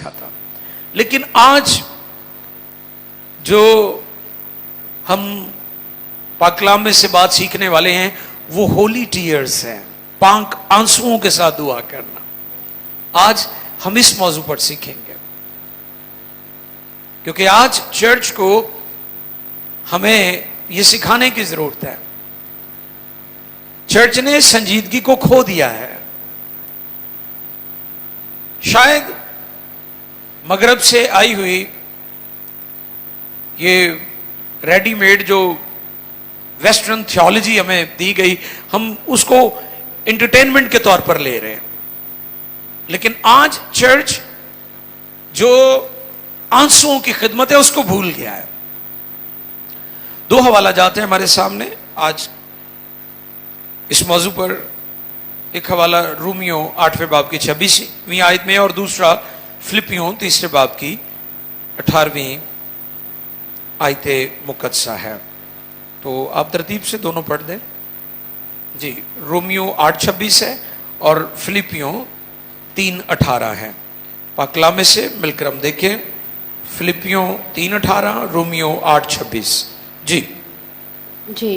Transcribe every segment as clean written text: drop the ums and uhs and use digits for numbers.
سیکھا تھا. لیکن آج جو ہم پاک کلام میں سے بات سیکھنے والے ہیں وہ ہولی ٹیئرز ہیں، پاک آنسوؤں کے ساتھ دعا کرنا. آج ہم اس موضوع پر سیکھیں گے، کیونکہ آج چرچ کو ہمیں یہ سکھانے کی ضرورت ہے. چرچ نے سنجیدگی کو کھو دیا ہے. شاید مغرب سے آئی ہوئی یہ ریڈی میڈ جو ویسٹرن تھیولوجی ہمیں دی گئی، ہم اس کو انٹرٹینمنٹ کے طور پر لے رہے ہیں. لیکن آج چرچ جو آنسوؤں کی خدمت ہے اس کو بھول گیا ہے. دو حوالہ جاتے ہیں ہمارے سامنے آج اس موضوع پر. ایک حوالہ رومیو 8ویں باب کی 26ویں آیت میں، اور دوسرا فلپیوں 3 باب کی 18ویں آیت مقدسہ ہے. تو آپ ترتیب سے دونوں پڑھ دیں. جی، رومیو 8:26 ہے اور فلپیوں 3:18 ہے. پاک کلام میں سے مل کر ہم دیکھیں. فلپیوں 3:18، رومیو 8:26. جی جی،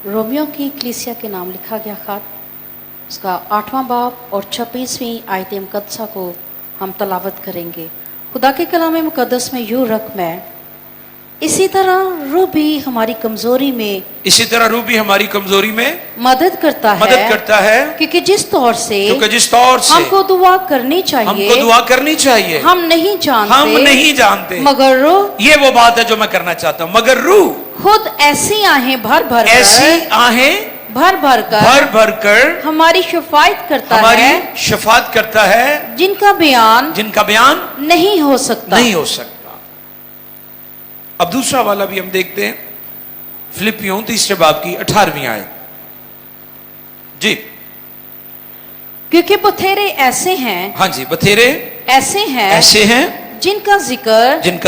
رومیو کی کلیسیا کے نام لکھا گیا خط، اس کا 8واں باب اور 26ویں آیت مقدسہ کو ہم تلاوت کریں گے. خدا کے کلام مقدس میں یوں رقم ہے: اسی طرح روح بھی ہماری کمزوری میں مدد کرتا ہے، کیونکہ جس طور سے ہم کو دعا کرنی چاہیے ہم نہیں جانتے، مگر روح، یہ وہ بات ہے جو میں کرنا چاہتا ہوں، مگر روح خود ایسی آہیں بھر بھر کر ہماری شفاعت کرتا ہے جن کا بیان نہیں ہو سکتا. اب دوسرا والا بھی ہم دیکھتے ہیں، فلپیوں 3 باب کی 18ویں آیت. جی، کیونکہ بتھیرے ایسے ہیں، ہاں جی، بتھیرے ایسے ہیں جن کا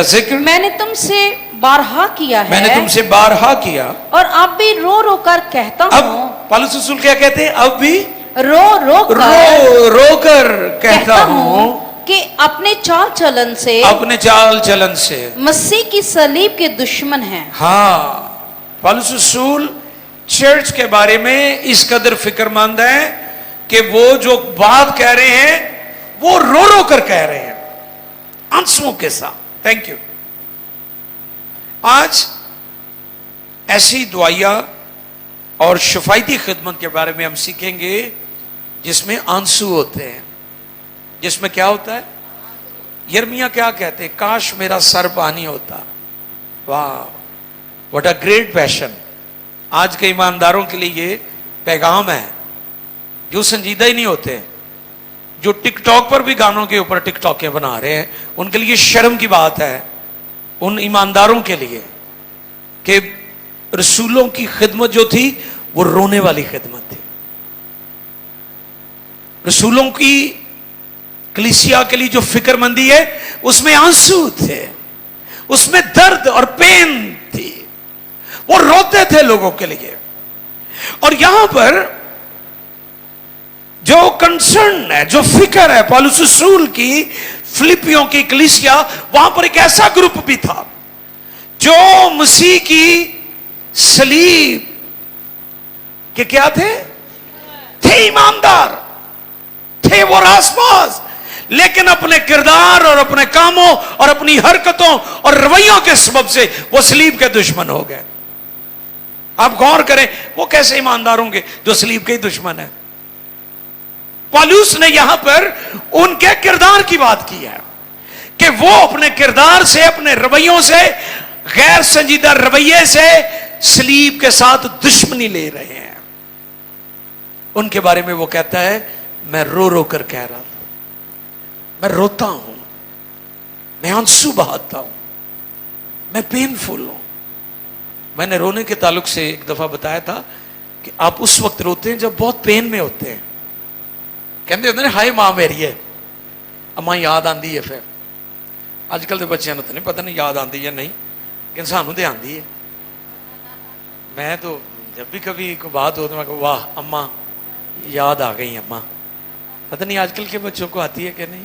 ذکر میں نے تم سے بارہا کیا اور اب بھی رو رو کر کہتا ہوں. اب پالوس رسول کیا کہتے ہیں؟ اب بھی رو کر کہتا ہوں کہ اپنے چال چلن سے مسیح کی صلیب کے دشمن ہیں. ہاں، پالوس رسول چرچ کے بارے میں اس قدر فکر مند ہے کہ وہ جو بات کہہ رہے ہیں وہ رو رو کر کہہ رہے ہیں، آنسوؤں کے ساتھ. Thank you. آج ایسی دعائیہ اور شفایتی خدمت کے بارے میں ہم سیکھیں گے جس میں آنسو ہوتے ہیں، جس میں کیا ہوتا ہے؟ یرمیا کیا کہتے ہیں؟ کاش میرا سر پانی ہوتا. واہ، واٹ اے گریٹ پیشن. آج کے ایمانداروں کے لیے یہ پیغام ہے جو سنجیدہ ہی نہیں ہوتے، جو ٹک ٹاک پر بھی گانوں کے اوپر ٹک ٹاکیں بنا رہے ہیں. ان کے لیے شرم کی بات ہے، ان ایمانداروں کے لیے، کہ رسولوں کی خدمت جو تھی وہ رونے والی خدمت تھی. رسولوں کی کلیسیا کے لیے جو فکر مندی ہے اس میں آنسو تھے، اس میں درد اور پین تھی، وہ روتے تھے لوگوں کے لیے. اور یہاں پر جو کنسرن ہے، جو فکر ہے پالوس رسول کی فلپیوں کی کلیسیا، وہاں پر ایک ایسا گروپ بھی تھا جو مسیح کی صلیب کہ کیا تھے ایماندار تھے، وہ راست باز، لیکن اپنے کردار اور اپنے کاموں اور اپنی حرکتوں اور رویوں کے سبب سے وہ صلیب کے دشمن ہو گئے. آپ غور کریں وہ کیسے ایماندار ہوں گے جو صلیب کے دشمن ہیں. پالوس نے یہاں پر ان کے کردار کی بات کی ہے کہ وہ اپنے کردار سے، اپنے رویوں سے، غیر سنجیدہ رویے سے صلیب کے ساتھ دشمنی لے رہے ہیں. ان کے بارے میں وہ کہتا ہے میں رو رو کر کہہ رہا تھا، میں روتا ہوں، میں آنسو بہاتا ہوں، میں پین فل ہوں. میں نے رونے کے تعلق سے ایک دفعہ بتایا تھا کہ آپ اس وقت روتے ہیں جب بہت پین میں ہوتے ہیں. کہتے ہوتے ہیں ہائے ماں میری ہے، اماں یاد آندی ہے. پھر اج کل کے بچوں کو تو نہیں پتہ نہیں یاد آندی ہے نہیں، لیکن سانوں تو آندی ہے. میں تو جب بھی کبھی کوئی بات ہو تو میں کہوں واہ اماں یاد آ گئی اماں. پتہ نہیں آج کل کے بچوں کو آتی ہے کہ نہیں.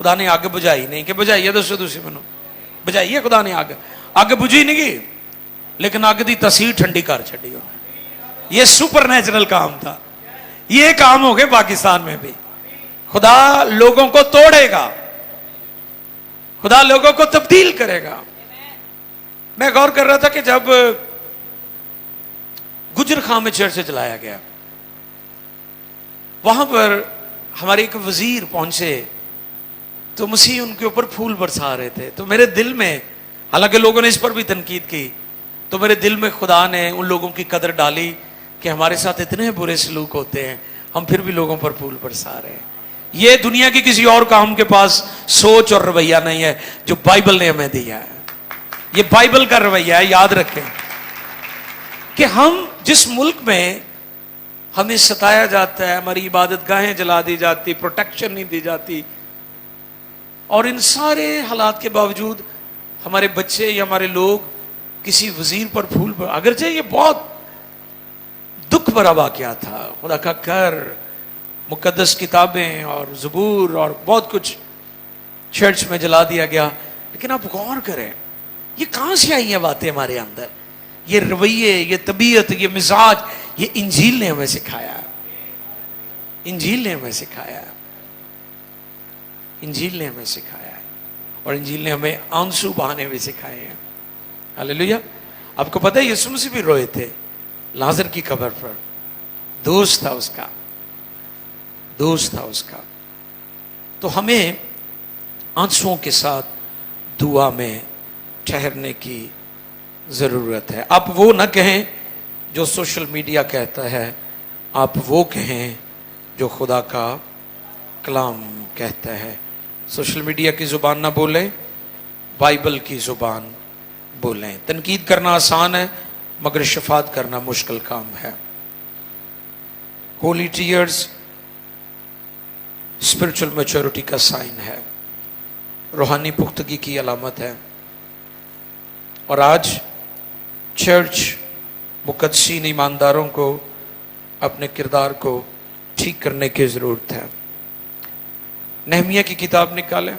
خدا نے آگ بجھائی نہیں کہ بجھائیے دسو تسی منو بجھائیے خدا نے آگ بجھی نہیں گئی لیکن آگ دی تاثیر ٹھنڈی کر چھڑی ہو. یہ سپر نیچرل کام تھا. یہ کام ہو گئے پاکستان میں بھی. خدا لوگوں کو توڑے گا, خدا لوگوں کو تبدیل کرے گا. میں غور کر رہا تھا کہ جب گجر خان میں چرچ چلایا گیا, وہاں پر ہمارے ایک وزیر پہنچے تو مسیح ان کے اوپر پھول برسا رہے تھے. تو میرے دل میں, حالانکہ لوگوں نے اس پر بھی تنقید کی, تو میرے دل میں خدا نے ان لوگوں کی قدر ڈالی کہ ہمارے ساتھ اتنے برے سلوک ہوتے ہیں, ہم پھر بھی لوگوں پر پھول برسا رہے ہیں. یہ دنیا کی کسی اور کام کے پاس سوچ اور رویہ نہیں ہے جو بائبل نے ہمیں دیا ہے. یہ بائبل کا رویہ ہے. یاد رکھیں کہ ہم جس ملک میں ہمیں ستایا جاتا ہے, ہماری عبادت گاہیں جلا دی جاتی, پروٹیکشن نہیں دی جاتی, اور ان سارے حالات کے باوجود ہمارے بچے یا ہمارے لوگ کسی وزیر پر پھول پر, اگرچہ یہ بہت دکھ بھرا واقعہ تھا, خدا کا گھر, مقدس کتابیں اور زبور اور بہت کچھ چرچ میں جلا دیا گیا, لیکن آپ غور کریں یہ کہاں سے آئی ہیں باتیں ہمارے اندر, یہ رویے, یہ طبیعت, یہ مزاج, یہ انجیل نے ہمیں سکھایا, انجیل نے ہمیں سکھایا, انجیل نے ہمیں سکھایا ہے, اور انجیل نے ہمیں آنسو بہانے بھی سکھائے ہیں. ہاللیلویا. آپ کو پتہ ہے یسوع مسیح بھی روئے تھے لازر کی قبر پر, دوست تھا اس کا, دوست تھا اس کا. تو ہمیں آنسوؤں کے ساتھ دعا میں ٹھہرنے کی ضرورت ہے. آپ وہ نہ کہیں جو سوشل میڈیا کہتا ہے, آپ وہ کہیں جو خدا کا کلام کہتا ہے. سوشل میڈیا کی زبان نہ بولیں, بائبل کی زبان بولیں. تنقید کرنا آسان ہے مگر شفاعت کرنا مشکل کام ہے. ہولی ٹیئرز اسپرچل میچورٹی کا سائن ہے, روحانی پختگی کی علامت ہے. اور آج چرچ مقدسین ایمانداروں کو اپنے کردار کو ٹھیک کرنے کی ضرورت ہے. نہمیہ کی کتاب نکالیں.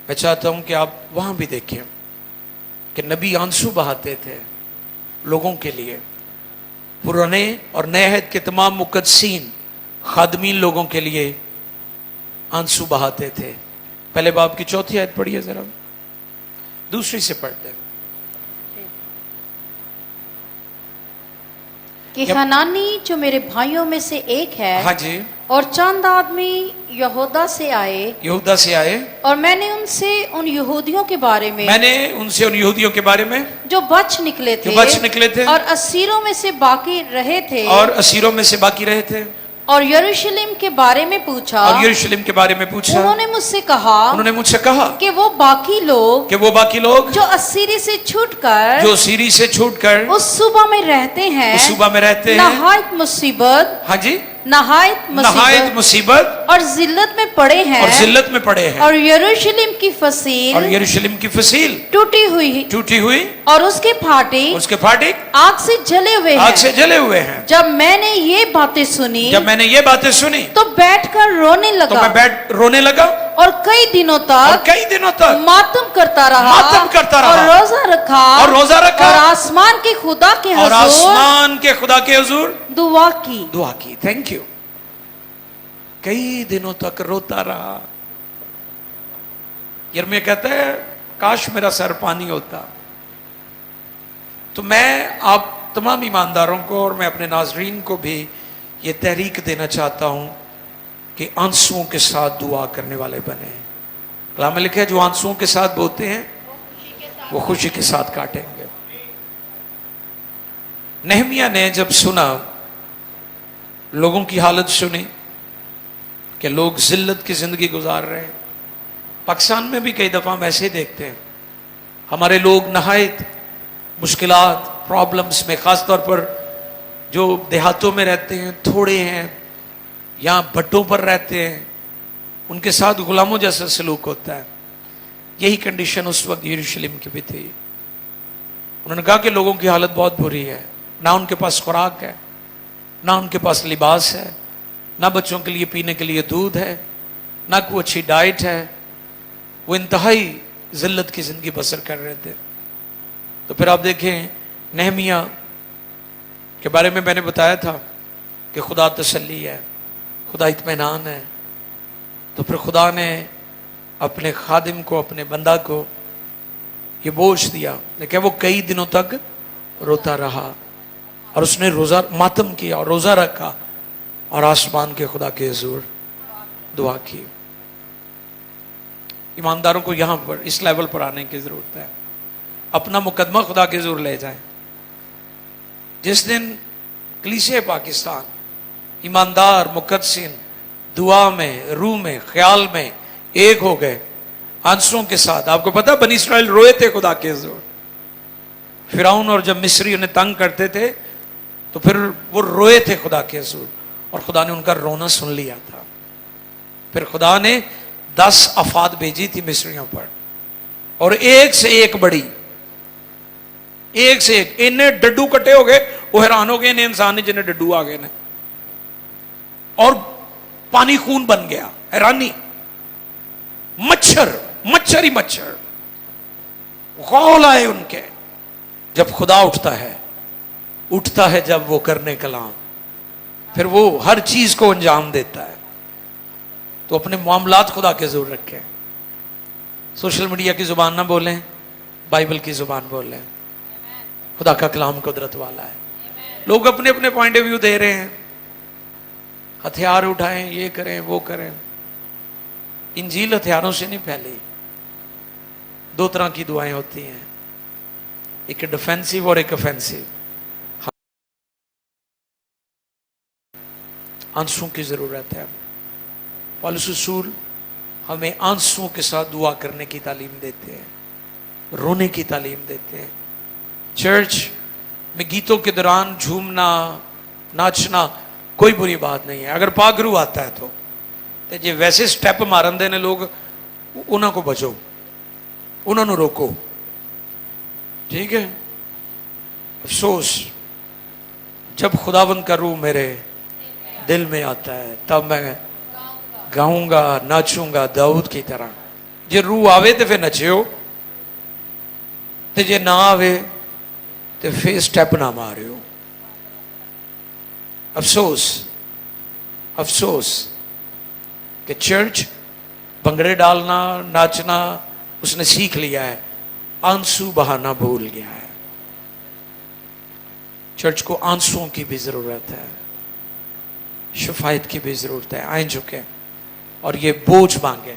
میں چاہتا ہوں کہ آپ وہاں بھی دیکھیں کہ نبی آنسو بہاتے تھے لوگوں کے لیے. پرانے اور نئے عہد کے تمام مقدسین خادمین لوگوں کے لیے آنسو بہاتے تھے. پہلے باب کی 4 آیت پڑھیے ذرا, دوسری سے پڑھ دیں. کہ حنانی جو میرے بھائیوں میں سے ایک ہے, ہاں جی, اور چند آدمی یہودا سے آئے, یہودا سے آئے, اور میں نے ان سے ان یہودیوں کے بارے میں کے بارے میں جو بچ نکلے تھے اور اسیروں میں سے باقی رہے تھے, اور یروشلم کے بارے میں پوچھا, انہوں نے مجھ سے کہا کہ وہ باقی لوگ جو اسیری سے چھوٹ کر اس صوبہ میں رہتے ہیں نہایت مصیبت, ہاں جی, نہایت مصیبت اور ذلت میں پڑے ہیں, اور یروشلم کی فصیل ٹوٹی ہوئی اور اس کے پھاٹک آگ سے جلے ہوئے ہیں. جب میں نے یہ باتیں سنی تو بیٹھ کر رونے لگا, اور کئی دنوں تک ماتم کرتا رہا, اور روزہ رکھا, اور آسمان کے خدا کے حضور دعا کی. Thank you. کئی دنوں تک روتا رہا. یرمیہ کہتا ہے کاش میرا سر پانی ہوتا. تو میں آپ تمام ایمانداروں کو اور میں اپنے ناظرین کو بھی یہ تحریک دینا چاہتا ہوں کہ آنسوؤں کے ساتھ دعا کرنے والے بنے. کلام میں لکھا ہے جو آنسوؤں کے ساتھ بوتے ہیں وہ خوشی کے ساتھ کاٹیں گے. نہمیہ نے جب سنا, لوگوں کی حالت سنی کہ لوگ ذلت کی زندگی گزار رہے ہیں. پاکستان میں بھی کئی دفعہ ہم ایسے ہی دیکھتے ہیں, ہمارے لوگ نہایت مشکلات, پرابلمز میں, خاص طور پر جو دیہاتوں میں رہتے ہیں, تھوڑے ہیں, یہاں بھٹوں پر رہتے ہیں, ان کے ساتھ غلاموں جیسا سلوک ہوتا ہے. یہی کنڈیشن اس وقت یروشلم کی بھی تھی. انہوں نے کہا کہ لوگوں کی حالت بہت بری ہے, نہ ان کے پاس خوراک ہے, نہ ان کے پاس لباس ہے, نہ بچوں کے لیے پینے کے لیے دودھ ہے, نہ کوئی اچھی ڈائٹ ہے، وہ انتہائی ذلت کی زندگی بسر کر رہے تھے. تو پھر آپ دیکھیں نہمیہ کے بارے میں نے بتایا تھا کہ خدا تسلی ہے، خدا اطمینان ہے. تو پھر خدا نے اپنے خادم کو، اپنے بندہ کو یہ بوجھ دیا، لیکن وہ کئی دنوں تک روتا رہا، اور اس نے روزہ ماتم کیا اور روزہ رکھا اور آسمان کے خدا کے حضور دعا کی. ایمانداروں کو یہاں پر اس لیول پر آنے کی ضرورت ہے. اپنا مقدمہ خدا کے حضور لے جائیں. جس دن کلیسیا پاکستان ایماندار مقدسین دعا میں، روح میں، خیال میں ایک ہو گئے آنسوؤں کے ساتھ. آپ کو پتا بنی اسرائیل روئے تھے خدا کے حضور. فرعون اور جب مصری انہیں تنگ کرتے تھے تو پھر وہ روئے تھے خدا کے حضور، اور خدا نے ان کا رونا سن لیا تھا. پھر خدا نے 10 آفات بھیجی تھی مصریوں پر، اور ایک سے ایک بڑی، ایک سے ایک. انہیں ڈڈو کٹے ہو گئے، وہ حیران ہو گئے انہیں انسان نے جنہیں ڈڈو آ گئے نا، اور پانی خون بن گیا. حیرانی. مچھر مچھر ہی مچھر غول آئے ان کے. جب خدا اٹھتا ہے جب وہ کرنے کلام، پھر وہ ہر چیز کو انجام دیتا ہے. تو اپنے معاملات خدا کے حضور رکھیں. سوشل میڈیا کی زبان نہ بولیں، بائبل کی زبان بولیں. خدا کا کلام قدرت والا ہے. لوگ اپنے اپنے پوائنٹ آف ویو دے رہے ہیں، ہتھیار اٹھائیں، یہ کریں وہ کریں. انجیل ہتھیاروں سے نہیں پھیلی. 2 طرح کی دعائیں ہوتی ہیں، ایک ڈیفینسو اور ایک افینسو. آنسوں کی ضرورت ہے. پولس رسول ہمیں آنسوں کے ساتھ دعا کرنے کی تعلیم دیتے ہیں، رونے کی تعلیم دیتے ہیں. چرچ میں گیتوں کے دوران جھومنا، ناچنا کوئی بری بات نہیں ہے. اگر پاگرو آتا ہے تو جی ویسے سٹیپ مارن دے نے لوگ، انہوں کو بچو، انہوں نے روکو. ٹھیک ہے. افسوس جب خداوند کا روح میرے دل میں آتا ہے تب میں گاؤں گا، ناچوں گا داؤد کی طرح. جی روح آوے تو پھر نچیو، تو جی نہ آوے تو پھر سٹیپ نہ ماریو. افسوس افسوس کہ چرچ بھنگڑے ڈالنا، ناچنا اس نے سیکھ لیا ہے، آنسو بہانا بھول گیا ہے. چرچ کو آنسوؤں کی بھی ضرورت ہے، شفایت کی بھی ضرورت ہے. آئیں جھکیں اور یہ بوجھ مانگیں.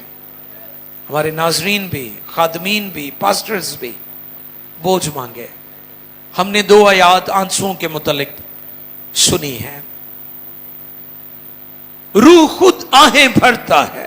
ہمارے ناظرین بھی، خادمین بھی، پاسٹرز بھی بوجھ مانگے. ہم نے 2 آیات آنسوؤں کے متعلق سنی ہیں. روح خود آہیں بھرتا ہے